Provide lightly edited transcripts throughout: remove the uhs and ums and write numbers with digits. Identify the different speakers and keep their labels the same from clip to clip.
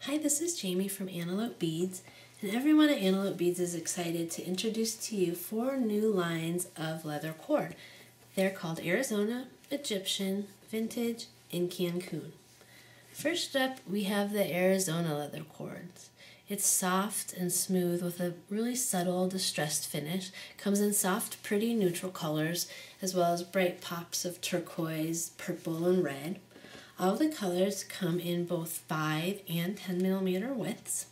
Speaker 1: Hi, this is Jamie from Antelope Beads, and everyone at Antelope Beads is excited to introduce to you 4 new lines of leather cord. They're called Arizona, Egyptian, Vintage, and Cancun. First up, we have the Arizona leather cords. It's soft and smooth with a really subtle distressed finish. Comes in soft, pretty neutral colors, as well as bright pops of turquoise, purple, and red. All the colors come in both 5 and 10 millimeter widths.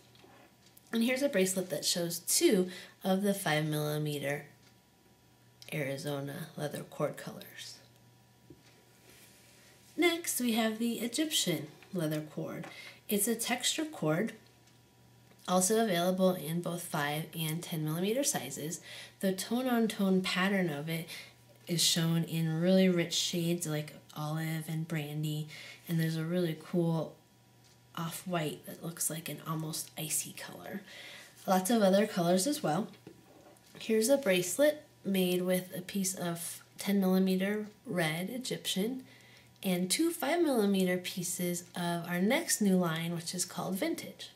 Speaker 1: And here's a bracelet that shows 2 of the 5 millimeter Arizona leather cord colors. Next, we have the Egyptian leather cord. It's a texture cord, also available in both 5 and 10 millimeter sizes. The tone-on-tone pattern of it is shown in really rich shades like olive and brandy, and there's a really cool off-white that looks like an almost icy color. Lots of other colors as well. Here's a bracelet made with a piece of 10 millimeter red Egyptian and 2 5 millimeter pieces of our next new line, which is called Vintage.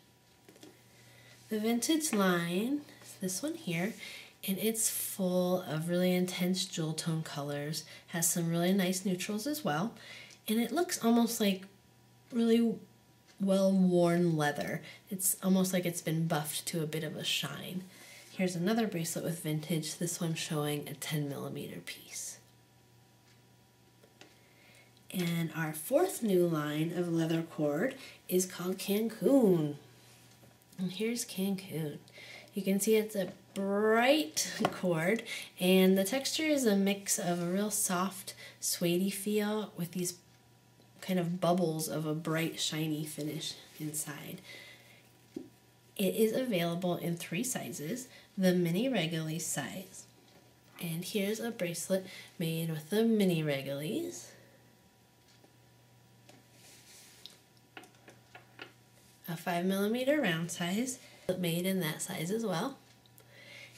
Speaker 1: The Vintage line is this one here, and it's full of really intense jewel tone colors, has some really nice neutrals as well, and it looks almost like really well-worn leather. It's almost like it's been buffed to a bit of a shine. Here's another bracelet with Vintage, this one showing a 10 millimeter piece. And our 4th new line of leather cord is called Cancun. And here's Cancun. You can see it's a bright cord, and the texture is a mix of a real soft, suede feel with these kind of bubbles of a bright, shiny finish inside. It is available in 3 sizes, the mini regular size. And here's a bracelet made with the mini regulars. A 5 millimeter round size, made in that size as well.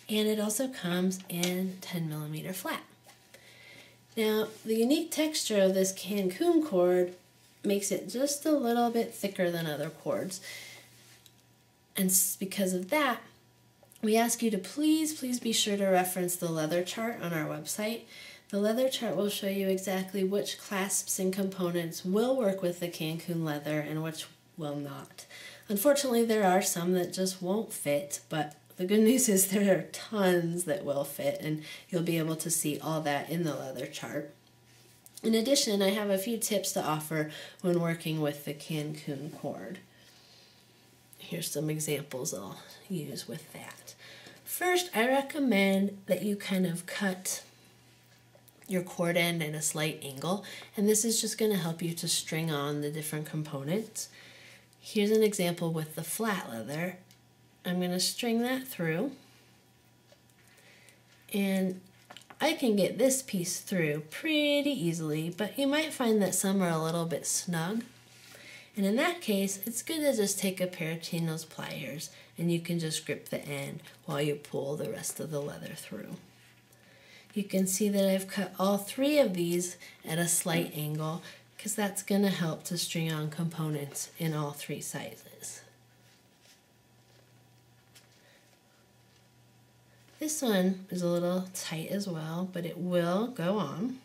Speaker 1: And it also comes in 10 millimeter flat. Now, the unique texture of this Cancun cord makes it just a little bit thicker than other cords. And because of that, we ask you to please be sure to reference the leather chart on our website. The leather chart will show you exactly which clasps and components will work with the Cancun leather and which will not. Unfortunately, there are some that just won't fit, but the good news is there are tons that will fit, and you'll be able to see all that in the leather chart. In addition, I have a few tips to offer when working with the Cancun cord. Here's some examples I'll use with that. First, I recommend that you kind of cut your cord end at a slight angle, and this is just going to help you to string on the different components. Here's an example with the flat leather. I'm going to string that through, and I can get this piece through pretty easily, but you might find that some are a little bit snug. And in that case, it's good to just take a pair of chain nose pliers and you can just grip the end while you pull the rest of the leather through. You can see that I've cut all 3 of these at a slight angle because that's going to help to string on components in all 3 sizes. This one is a little tight as well, but it will go on.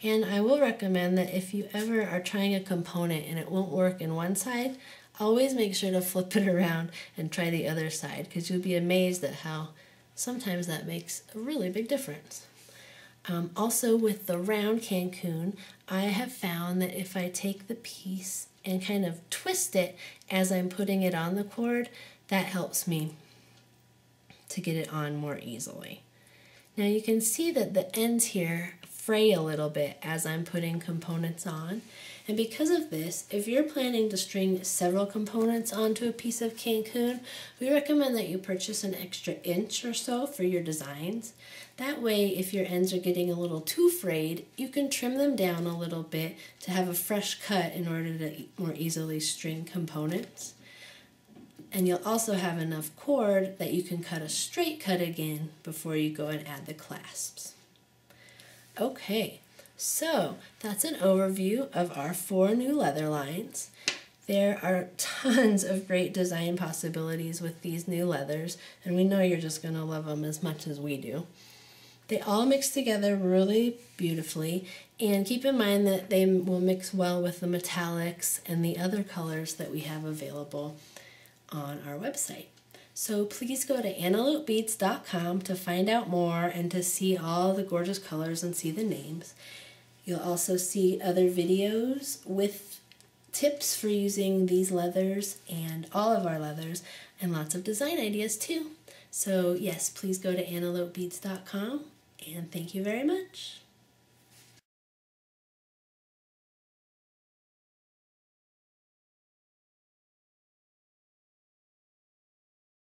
Speaker 1: And I will recommend that if you ever are trying a component and it won't work in one side, always make sure to flip it around and try the other side, because you'll be amazed at how sometimes that makes a really big difference. Also with the round Cancun, I have found that if I take the piece and kind of twist it as I'm putting it on the cord, that helps me to get it on more easily. Now you can see that the ends here fray a little bit as I'm putting components on, and because of this, if you're planning to string several components onto a piece of Cancun, we recommend that you purchase an extra inch or so for your designs. That way, if your ends are getting a little too frayed, you can trim them down a little bit to have a fresh cut in order to more easily string components. And you'll also have enough cord that you can cut a straight cut again before you go and add the clasps. Okay, so that's an overview of our 4 new leather lines. There are tons of great design possibilities with these new leathers, and we know you're just going to love them as much as we do. They all mix together really beautifully, and keep in mind that they will mix well with the metallics and the other colors that we have available on our website. So please go to antelopebeads.com to find out more and to see all the gorgeous colors and see the names. You'll also see other videos with tips for using these leathers and all of our leathers, and lots of design ideas too. So yes, please go to antelopebeads.com, and thank you very much.